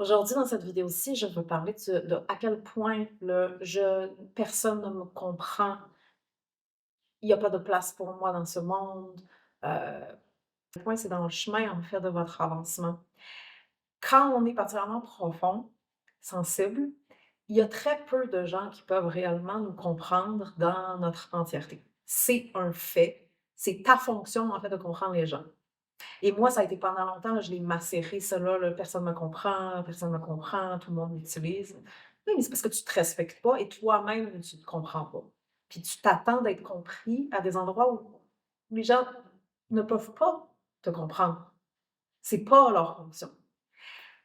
Aujourd'hui, dans cette vidéo-ci, je veux parler de à quel point personne ne me comprend. Il n'y a pas de place pour moi dans ce monde. À quel point c'est dans le chemin, en fait, de votre avancement. Quand on est particulièrement profond, sensible, il y a très peu de gens qui peuvent réellement nous comprendre dans notre entièreté. C'est un fait. C'est ta fonction, en fait, de comprendre les gens. Et moi, ça a été pendant longtemps, là, je l'ai macéré, ça là, personne ne me comprend, personne ne me comprend, tout le monde m'utilise. Oui, mais c'est parce que tu ne te respectes pas et toi-même, tu ne te comprends pas. Puis tu t'attends d'être compris à des endroits où les gens ne peuvent pas te comprendre. C'est pas leur fonction.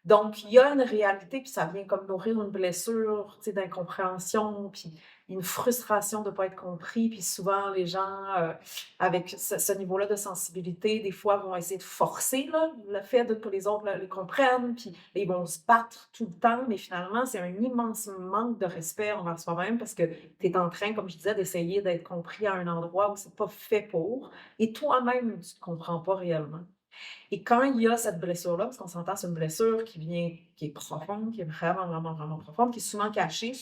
Donc, il y a une réalité, puis ça vient comme nourrir une blessure, tu sais, d'incompréhension, puis une frustration de ne pas être compris. Puis souvent, les gens, avec ce niveau-là de sensibilité, des fois, vont essayer de forcer là, le fait que les autres là, les comprennent, puis ils vont se battre tout le temps. Mais finalement, c'est un immense manque de respect envers soi-même parce que tu es en train, comme je disais, d'essayer d'être compris à un endroit où c'est pas fait pour. Et toi-même, tu ne te comprends pas réellement. Et quand il y a cette blessure-là, parce qu'on s'entend, c'est une blessure qui est profonde, qui est vraiment, vraiment, vraiment profonde, qui est souvent cachée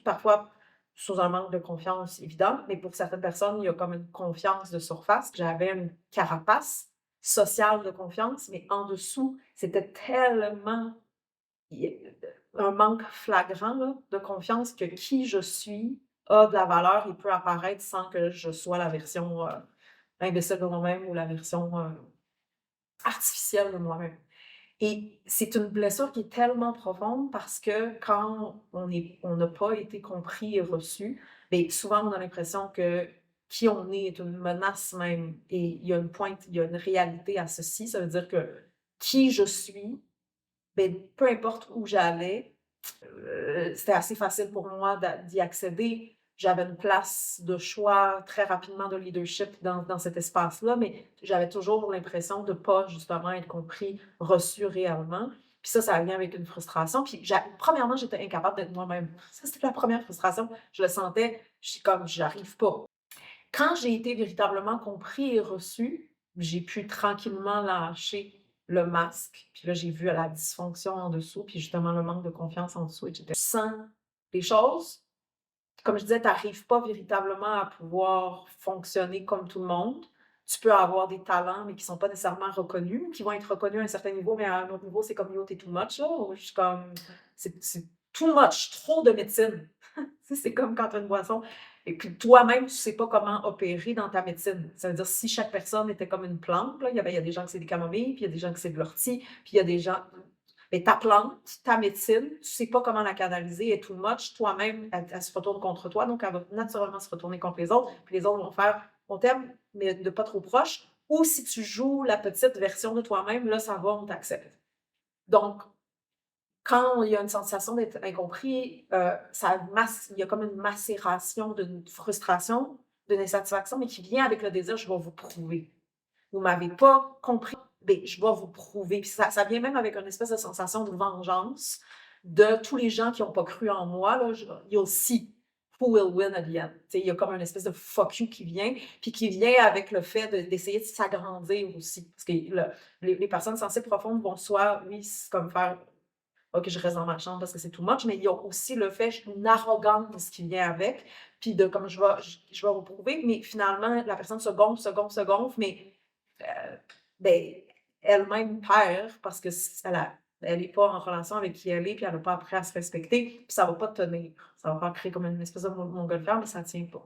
parfois sous un manque de confiance évident, mais pour certaines personnes, il y a comme une confiance de surface. J'avais une carapace sociale de confiance, mais en dessous, c'était tellement un manque flagrant là, de confiance que qui je suis a de la valeur et peut apparaître sans que je sois la version imbécile de moi-même ou la version artificielle de moi-même. Et c'est une blessure qui est tellement profonde parce que quand on n'a pas été compris et reçu, beh, souvent on a l'impression que qui on est une menace même et il y a une pointe, il y a une réalité à ceci. Ça veut dire que qui je suis, beh, peu importe où j'allais, c'était assez facile pour moi d'y accéder. J'avais une place de choix très rapidement de leadership dans cet espace-là, mais j'avais toujours l'impression de pas justement être compris, reçu réellement. Puis ça vient avec une frustration. Puis premièrement, j'étais incapable d'être moi-même. Ça, c'était la première frustration. Je le sentais, je suis comme j'arrive pas. Quand j'ai été véritablement compris et reçu, j'ai pu tranquillement lâcher le masque. Puis là, j'ai vu la dysfonction en dessous, puis justement le manque de confiance en dessous, etc. Tu sens les choses. Comme je disais, tu n'arrives pas véritablement à pouvoir fonctionner comme tout le monde. Tu peux avoir des talents, mais qui ne sont pas nécessairement reconnus, qui vont être reconnus à un certain niveau, mais à un autre niveau, c'est comme yo, t'es too much, là. Ou je suis comme, c'est too much, trop de médecine. Tu sais, c'est comme quand tu as une boisson et puis toi-même, tu ne sais pas comment opérer dans ta médecine. Ça veut dire si chaque personne était comme une plante, là, il y a des gens que c'est des camomilles, puis il y a des gens que c'est de l'ortie, puis il y a des gens. Mais ta plante, ta médecine, tu ne sais pas comment la canaliser, elle est too much, toi-même, elle se retourne contre toi, donc elle va naturellement se retourner contre les autres, puis les autres vont faire on t'aime, mais de pas trop proche. Ou si tu joues la petite version de toi-même, là, ça va, on t'accepte. Donc, quand il y a une sensation d'être incompris, il y a comme une macération d'une frustration, d'une insatisfaction, mais qui vient avec le désir: «Je vais vous prouver. Vous m'avez pas compris, beh, je vais vous prouver». Puis ça vient même avec une espèce de sensation de vengeance de tous les gens qui ont pas cru en moi, là, «You'll see who will win at the end». Tu sais, il y a comme une espèce de fuck you qui vient, puis qui vient avec le fait d'essayer de s'agrandir aussi. Parce que les personnes sensibles profondes vont soit, oui, comme faire OK, je reste dans ma chambre parce que c'est too much, mais il y a aussi le fait, une arrogance qui vient avec, puis de comme je vais vous prouver, mais finalement, la personne se gonfle, se gonfle, se gonfle, mais ben, elle-même perd parce que elle est pas en relation avec qui elle est, puis elle n'a pas appris à se respecter, puis ça va pas tenir. Ça va faire créer comme une espèce de montgolfière, mais ça tient pas.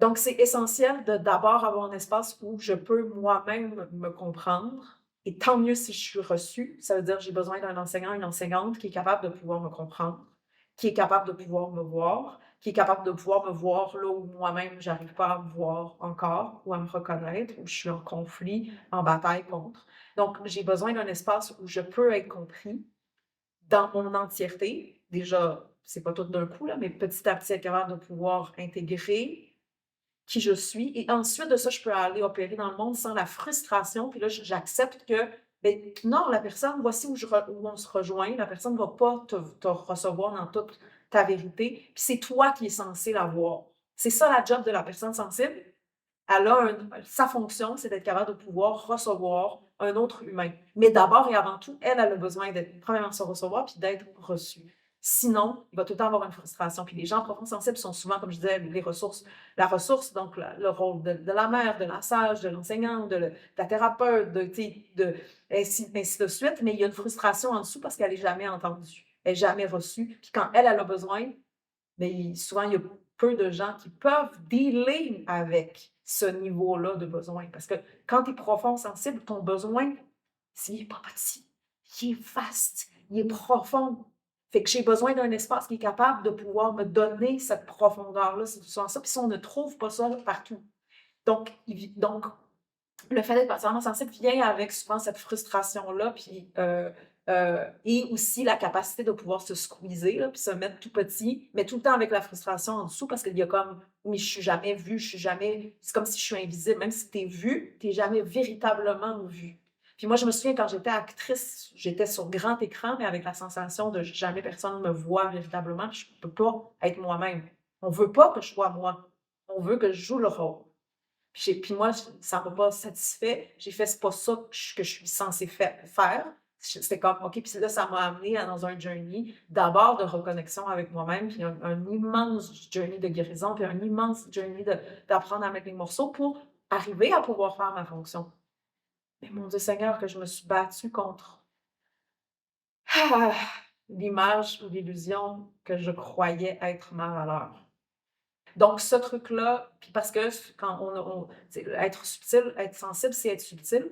Donc c'est essentiel de d'abord avoir un espace où je peux moi-même me comprendre et tant mieux si je suis reçue. Ça veut dire que j'ai besoin d'un enseignant, une enseignante qui est capable de pouvoir me comprendre, qui est capable de pouvoir me voir, qui est capable de pouvoir me voir là où moi-même j'arrive pas à me voir encore ou à me reconnaître, où je suis en conflit, en bataille contre. Donc j'ai besoin d'un espace où je peux être compris dans mon entièreté. Déjà, c'est pas tout d'un coup là, mais petit à petit être capable de pouvoir intégrer qui je suis et ensuite de ça, je peux aller opérer dans le monde sans la frustration. Puis là, j'accepte que, beh, non, la personne, voici où on se rejoint. La personne ne va pas te recevoir dans toute ta vérité. Puis c'est toi qui es censé la voir. C'est ça la job de la personne sensible. Sa fonction, c'est d'être capable de pouvoir recevoir un autre humain. Mais d'abord et avant tout, elle a le besoin d'être, premièrement, se recevoir puis d'être reçue. Sinon, il va tout le temps avoir une frustration. Puis les gens profonds sensibles sont souvent, comme je disais, les ressources. La ressource, donc le rôle de la mère, de la sage, de l'enseignante, de la thérapeute, ainsi de suite. Mais il y a une frustration en dessous parce qu'elle n'est jamais entendue, elle n'est jamais reçue. Puis quand elle a besoin, mais souvent, il y a peu de gens qui peuvent dealer avec ce niveau-là de besoin. Parce que quand tu es profond, sensible, ton besoin, il n'est pas petit, il est vaste, il est profond. Fait que j'ai besoin d'un espace qui est capable de pouvoir me donner cette profondeur-là, c'est souvent ça. Puis si on ne trouve pas ça partout. Donc le fait d'être particulièrement sensible vient avec souvent cette frustration-là, puis et aussi la capacité de pouvoir se squeezer, là, puis se mettre tout petit, mais tout le temps avec la frustration en dessous, parce qu'il y a comme, mais je suis jamais vue, je suis jamais, c'est comme si je suis invisible, même si tu es vue, tu n'es jamais véritablement vue. Puis moi, je me souviens quand j'étais actrice, j'étais sur grand écran, mais avec la sensation de jamais personne me voit véritablement, je peux pas être moi-même. On veut pas que je sois moi, on veut que je joue le rôle. Puis moi, ça m'a pas satisfait. J'ai fait, c'est pas ça que je suis censée faire. C'était comme, OK, puis là, ça m'a amené dans un journey d'abord de reconnexion avec moi-même, puis un immense journey de guérison, puis un immense journey d'apprendre à mettre les morceaux pour arriver à pouvoir faire ma fonction. Mais mon Dieu Seigneur, que je me suis battue contre ah, l'image ou l'illusion que je croyais être ma valeur. Donc, ce truc-là, puis parce que quand être subtil, être sensible, c'est être subtil,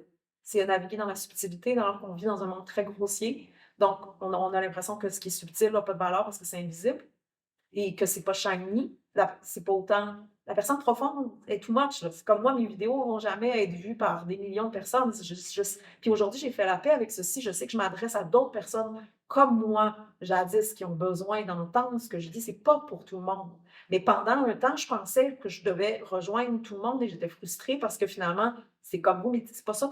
c'est naviguer dans la subtilité, alors qu'on vit dans un monde très grossier. Donc, on a l'impression que ce qui est subtil n'a pas de valeur parce que c'est invisible et que c'est pas shiny. C'est pas autant. La personne profonde est too much. Là. C'est comme moi, mes vidéos vont jamais être vues par des millions de personnes. Puis aujourd'hui, j'ai fait la paix avec ceci. Je sais que je m'adresse à d'autres personnes comme moi, jadis, qui ont besoin d'entendre ce que je dis. C'est pas pour tout le monde. Mais pendant un temps, je pensais que je devais rejoindre tout le monde et j'étais frustrée parce que finalement, c'est comme vous, mais c'est pas ça,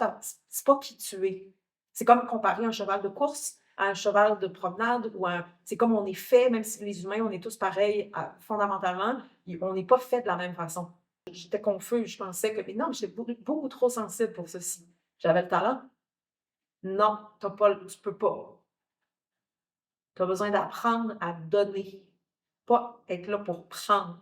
c'est pas qui tu es. C'est comme comparer un cheval de course à un cheval de promenade ou c'est comme on est fait, même si les humains, on est tous pareils fondamentalement, on n'est pas fait de la même façon. J'étais confuse, je pensais que, mais non, j'étais beaucoup trop sensible pour ceci. J'avais le talent. Non, tu peux pas. Tu as besoin d'apprendre à donner, pas être là pour prendre.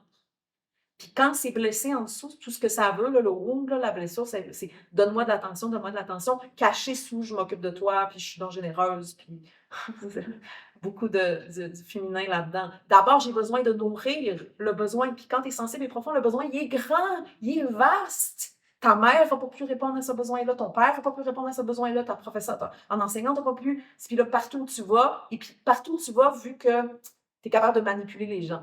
Puis quand c'est blessé en dessous, tout ce que ça veut, là, le wound, là, la blessure, c'est donne-moi de l'attention, caché sous je m'occupe de toi, puis je suis donc généreuse, puis beaucoup du féminin là-dedans. D'abord, j'ai besoin de nourrir le besoin, puis quand tu es sensible et profond, le besoin, il est grand, il est vaste. Ta mère ne va pas plus répondre à ce besoin-là, ton père ne va pas plus répondre à ce besoin-là, ta professeure, en enseignant, tu ne vas pas plus. Puis là, partout où tu vas, et puis partout où tu vas, vu que tu es capable de manipuler les gens.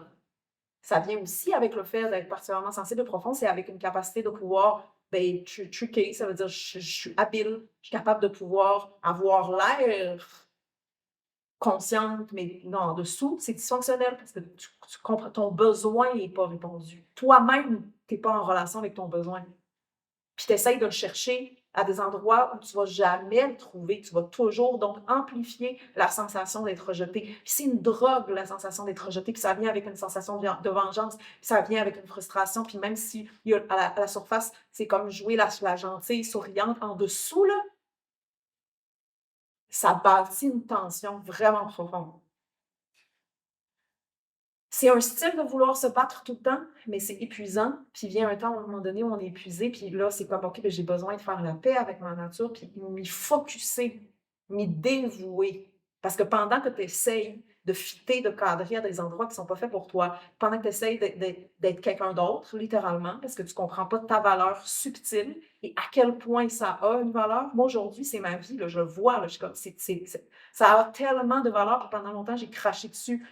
Ça vient aussi avec le fait d'être particulièrement sensible et profond, c'est avec une capacité de pouvoir truquer, ça veut dire je suis habile, je suis capable de pouvoir avoir l'air consciente, mais non, en dessous, c'est dysfonctionnel parce que tu comprends, ton besoin n'est pas répondu. Toi-même, tu n'es pas en relation avec ton besoin. Puis tu essaies de le chercher à des endroits où tu ne vas jamais le trouver. Tu vas toujours donc amplifier la sensation d'être rejeté. Puis c'est une drogue, la sensation d'être rejeté, puis ça vient avec une sensation de vengeance, puis ça vient avec une frustration, puis même si à la surface, c'est comme jouer la gentille, souriante, en dessous, là, ça bâtit une tension vraiment profonde. C'est un style de vouloir se battre tout le temps, mais c'est épuisant. Puis vient un temps, à un moment donné, où on est épuisé, puis là, c'est comme, OK, ben, j'ai besoin de faire la paix avec ma nature, puis m'y focusser, m'y dévouer. Parce que pendant que tu essayes de fitter, de cadrer à des endroits qui ne sont pas faits pour toi, pendant que tu essayes d'être quelqu'un d'autre, littéralement, parce que tu ne comprends pas ta valeur subtile et à quel point ça a une valeur. Moi, aujourd'hui, c'est ma vie, là, je le vois, là, je suis comme, ça a tellement de valeur, puis pendant longtemps, j'ai craché dessus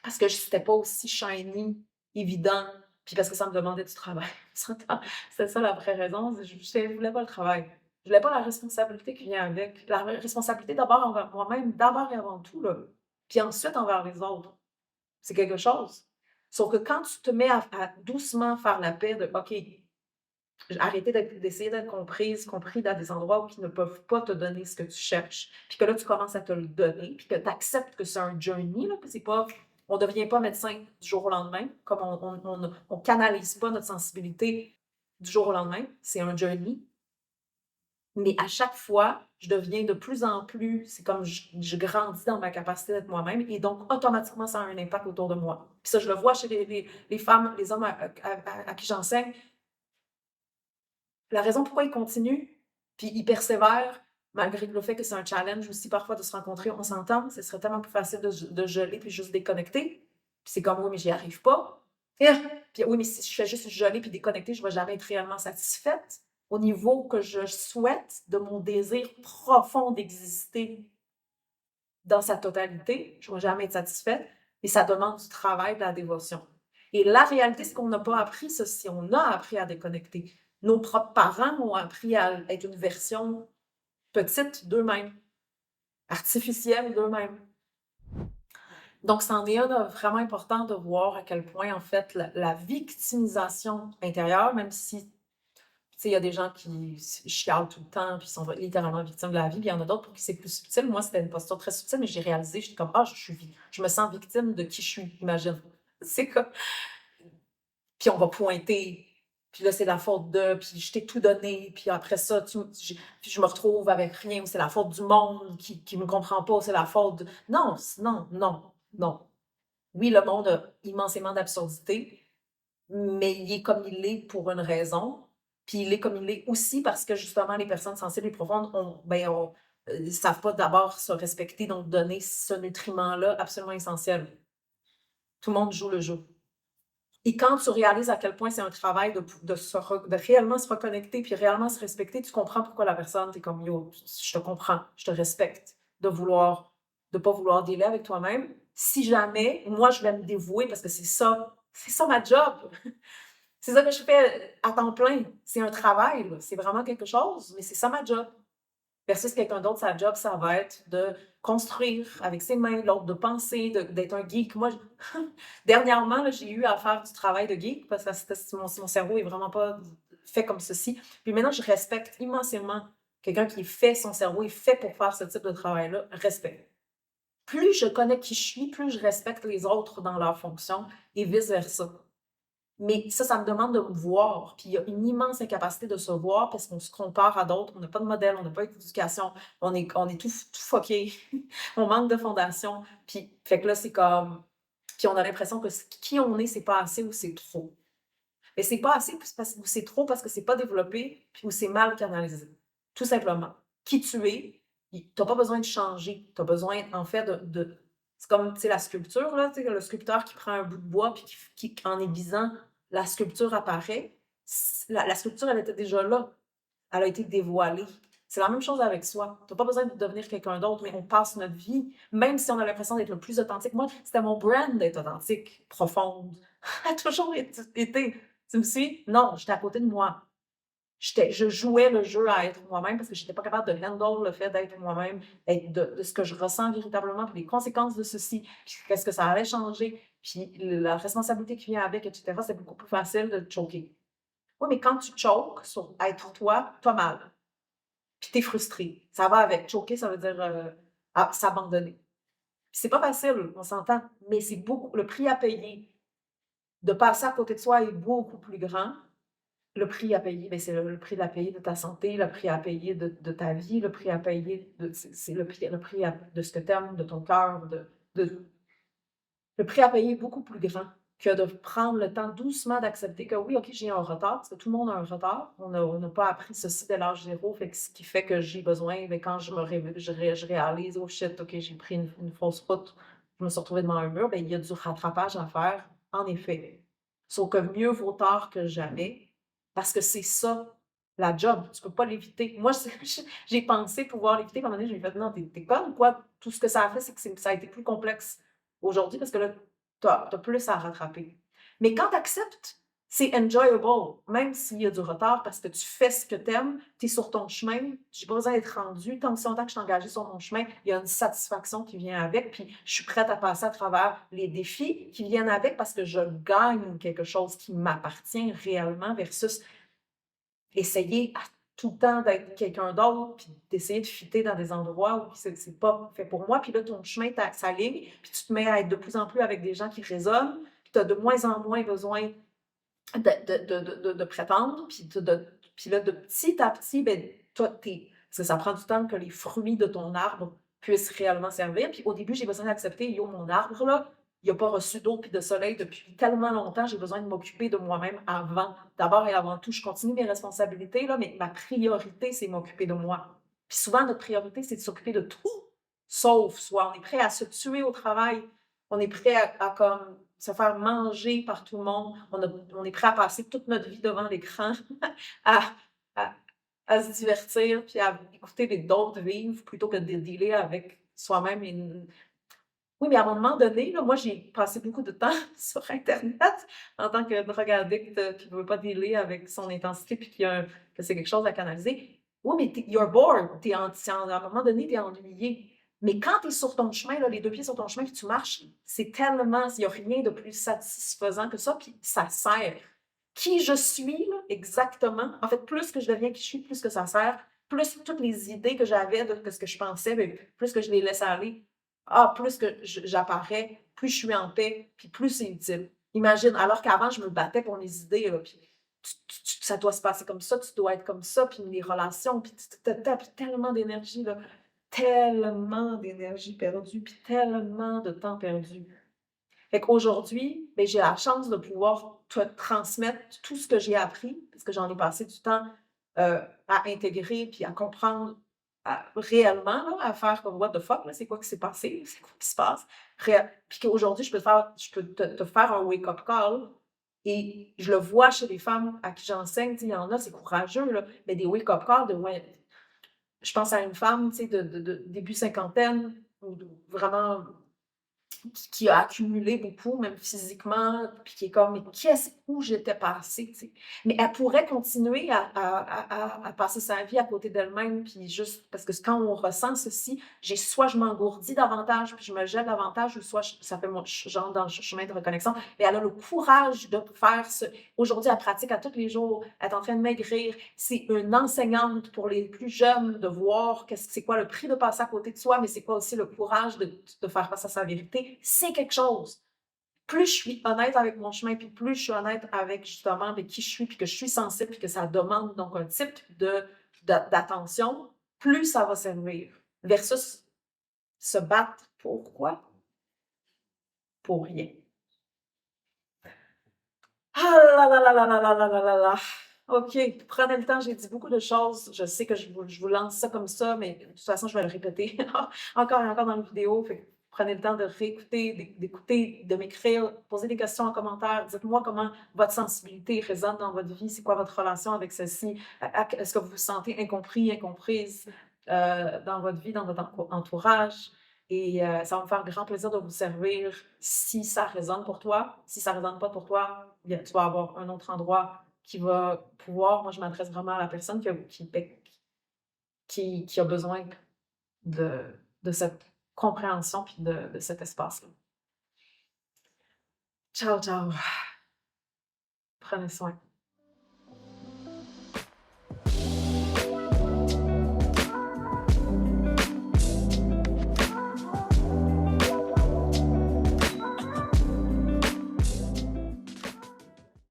parce que c'était pas aussi shiny, évident, puis parce que ça me demandait du travail. C'était ça la vraie raison. Je voulais pas le travail. Je voulais pas la responsabilité qui vient avec. La responsabilité d'abord envers moi-même, d'abord et avant tout, là. Puis ensuite envers les autres. C'est quelque chose. Sauf que quand tu te mets à doucement faire la paix de OK, arrêter d'essayer d'être compris dans des endroits où ils ne peuvent pas te donner ce que tu cherches, puis que là, tu commences à te le donner, puis que tu acceptes que c'est un journey, là, que c'est pas, on ne devient pas médecin du jour au lendemain, comme on canalise pas notre sensibilité du jour au lendemain, c'est un journey. Mais à chaque fois, je deviens de plus en plus, c'est comme je grandis dans ma capacité d'être moi-même et donc automatiquement, ça a un impact autour de moi. Puis ça, je le vois chez les femmes, les hommes à qui j'enseigne. La raison pourquoi ils continuent, puis ils persévèrent, malgré le fait que c'est un challenge aussi parfois de se rencontrer, on s'entend, ce serait tellement plus facile de geler puis juste déconnecter. Puis c'est comme, oui, mais j'y arrive pas. Puis oui, mais si je fais juste geler puis déconnecter, je vais jamais être réellement satisfaite au niveau que je souhaite de mon désir profond d'exister dans sa totalité. Je ne vais jamais être satisfaite. Et ça demande du travail, de la dévotion. Et la réalité, c'est qu'on n'a pas appris ceci. On a appris à déconnecter. Nos propres parents ont appris à être une version petite d'eux-mêmes, artificielle d'eux-mêmes. Donc, c'en est un vraiment important de voir à quel point, en fait, la victimisation intérieure, même si, tu sais, il y a des gens qui chialent tout le temps, puis sont littéralement victimes de la vie, puis il y en a d'autres pour qui c'est plus subtil. Moi, c'était une posture très subtile, mais j'ai réalisé, j'étais comme, ah, je me sens victime de qui je suis, imagine. C'est comme, puis on va pointer, puis là, c'est la faute de, puis je t'ai tout donné, puis après ça, puis je me retrouve avec rien, ou c'est la faute du monde qui me comprend pas, c'est la faute de... Non, non, non, non. Oui, le monde a immensément d'absurdité, mais il est comme il est pour une raison, puis il est comme il est aussi parce que justement, les personnes sensibles et profondes savent pas d'abord se respecter, donc donner ce nutriment-là absolument essentiel. Tout le monde joue le jeu. Et quand tu réalises à quel point c'est un travail de réellement se reconnecter puis réellement se respecter, tu comprends pourquoi la personne, t'es comme yo, je te comprends, je te respecte, de pas vouloir dealer avec toi-même. Si jamais, moi, je vais me dévouer parce que c'est ça ma job. C'est ça que je fais à temps plein. C'est un travail, là. C'est vraiment quelque chose, mais c'est ça ma job. Versus quelqu'un d'autre, sa job, ça va être de construire avec ses mains, l'autre de penser, d'être un geek. Moi, dernièrement, là, j'ai eu à faire du travail de geek parce que mon cerveau est vraiment pas fait comme ceci. Puis maintenant, je respecte immensément quelqu'un qui fait son cerveau est fait pour faire ce type de travail-là. Respect. Plus je connais qui je suis, plus je respecte les autres dans leur fonction et vice-versa. Mais ça me demande de me voir. Puis il y a une immense incapacité de se voir parce qu'on se compare à d'autres. On n'a pas de modèle, on n'a pas d'éducation, on est tout fucké. On manque de fondation. Puis, fait que là, c'est comme. Puis on a l'impression que qui on est, c'est pas assez ou c'est trop. Mais c'est pas assez ou c'est trop parce que c'est pas développé puis ou c'est mal canalisé. Tout simplement. Qui tu es, tu n'as pas besoin de changer. Tu as besoin, en fait, c'est comme, tu sais, la sculpture, là, tu sais, le sculpteur qui prend un bout de bois puis en aiguisant, la sculpture apparaît. La sculpture, elle était déjà là. Elle a été dévoilée. C'est la même chose avec soi. Tu n'as pas besoin de devenir quelqu'un d'autre, mais on passe notre vie, même si on a l'impression d'être le plus authentique. Moi, c'était mon brand d'être authentique, profonde. Elle a toujours été. Tu me suis? Non, j'étais à côté de moi. Je jouais le jeu à être moi-même parce que je n'étais pas capable de handle le fait d'être moi-même, de ce que je ressens véritablement, puis les conséquences de ceci, puis qu'est-ce que ça allait changer, puis la responsabilité qui vient avec, etc. C'est beaucoup plus facile de choquer. Oui, mais quand tu choques sur être toi, toi mal, puis tu es frustré, ça va avec. Choquer, ça veut dire s'abandonner. Puis c'est pas facile, on s'entend, mais c'est beaucoup. Le prix à payer de passer à côté de soi est beaucoup plus grand. Le prix à payer, ben, c'est le prix à payer de ta santé, le prix à payer de ta vie, le prix à payer c'est le prix de ce que tu aimes, de ton cœur, de le prix à payer est beaucoup plus grand que de prendre le temps doucement d'accepter que oui, OK, j'ai un retard, parce que tout le monde a un retard. On n'a pas appris ceci dès l'âge zéro, fait que ce qui fait que j'ai besoin, mais quand je réalise, oh shit, OK, j'ai pris une fausse route, je me suis retrouvée devant un mur, ben, il y a du rattrapage à faire, en effet. Sauf que mieux vaut tard que jamais, parce que c'est ça, la job. Tu peux pas l'éviter. Moi, j'ai pensé pouvoir l'éviter. À un moment donné, j'ai fait, non, t'es conne ou quoi? Tout ce que ça a fait, c'est que ça a été plus complexe aujourd'hui parce que là, tu as plus à rattraper. Mais quand tu acceptes, c'est enjoyable, même s'il y a du retard parce que tu fais ce que tu aimes, tu es sur ton chemin, j'ai pas besoin d'être rendu. Tant que je suis engagée sur mon chemin, il y a une satisfaction qui vient avec, puis je suis prête à passer à travers les défis qui viennent avec parce que je gagne quelque chose qui m'appartient réellement versus essayer à tout le temps d'être quelqu'un d'autre, puis d'essayer de fitter dans des endroits où c'est pas fait pour moi. Puis là, ton chemin s'aligne, puis tu te mets à être de plus en plus avec des gens qui résonnent, puis tu as de moins en moins besoin de prétendre, puis là, de petit à petit, ben, toi, parce que ça prend du temps que les fruits de ton arbre puissent réellement servir. Puis au début, j'ai besoin d'accepter, yo, mon arbre, là, il n'a pas reçu d'eau puis de soleil depuis tellement longtemps, j'ai besoin de m'occuper de moi-même avant. D'abord et avant tout, je continue mes responsabilités, là, mais ma priorité, c'est m'occuper de moi. Puis souvent, notre priorité, c'est de s'occuper de tout, sauf soi. On est prêt à se tuer au travail, on est prêt à comme se faire manger par tout le monde. On est prêt à passer toute notre vie devant l'écran, à, à, à se divertir, puis à écouter d'autres vivre plutôt que de dealer avec soi-même. Oui, mais à un moment donné, là, moi, j'ai passé beaucoup de temps sur Internet en tant que drug addict qui ne veut pas dealer avec son intensité puis que c'est quelque chose à canaliser. Oui, mais you're bored. À un moment donné, tu es ennuyé. Mais quand tu es sur ton chemin, là, les deux pieds sur ton chemin, puis tu marches, c'est tellement, il n'y a rien de plus satisfaisant que ça, puis ça sert. Qui je suis, là, exactement. En fait, plus que je deviens qui je suis, plus que ça sert. Plus toutes les idées que j'avais de ce que je pensais, bien, plus que je les laisse aller. Ah, plus que j'apparais, plus je suis en paix, puis plus c'est utile. Imagine, alors qu'avant, je me battais pour mes idées, là, puis ça doit se passer comme ça, tu dois être comme ça, puis les relations, puis tellement d'énergie, là, tellement d'énergie perdue, puis tellement de temps perdu. Fait qu'aujourd'hui, ben, j'ai la chance de pouvoir te transmettre tout ce que j'ai appris, parce que j'en ai passé du temps à intégrer puis à comprendre réellement, là, à faire comme what the fuck, là, c'est quoi qui s'est passé, c'est quoi qui se passe. Puis qu'aujourd'hui, je peux te faire un wake-up call et je le vois chez les femmes à qui j'enseigne, il y en a, c'est courageux, là, mais des wake-up calls de ouais, je pense à une femme de début cinquantaine, ou vraiment qui a accumulé beaucoup, même physiquement, puis qui est comme, mais qu'est-ce où j'étais passée, tu sais. Mais elle pourrait continuer à passer sa vie à côté d'elle-même, puis juste, parce que quand on ressent ceci, soit je m'engourdis davantage, puis je me jette davantage, ou soit ça fait mon genre dans le chemin de reconnexion. Mais elle a le courage de faire ce. Aujourd'hui, elle pratique à tous les jours, elle est en train de maigrir. C'est une enseignante pour les plus jeunes de voir c'est quoi le prix de passer à côté de soi, mais c'est quoi aussi le courage de faire face à sa vérité. C'est quelque chose. Plus je suis honnête avec mon chemin, puis plus je suis honnête avec justement qui je suis, puis que je suis sensible, puis que ça demande donc un type d'attention, plus ça va servir. Versus se battre pour quoi? Pour rien. Ah là là là là là là là là là là! OK, prenez le temps, j'ai dit beaucoup de choses. Je sais que je vous lance ça comme ça, mais de toute façon, je vais le répéter encore et encore dans la vidéo. Fait que prenez le temps de réécouter, d'écouter, de m'écrire, poser des questions en commentaire. Dites-moi comment votre sensibilité résonne dans votre vie. C'est quoi votre relation avec ceci? Est-ce que vous vous sentez incompris, incomprise dans votre vie, dans votre entourage? Et ça va me faire grand plaisir de vous servir si ça résonne pour toi. Si ça résonne pas pour toi, bien, tu vas avoir un autre endroit qui va pouvoir. Moi, je m'adresse vraiment à la personne qui a besoin de cette compréhension puis de cet espace-là. Ciao, ciao. Prenez soin.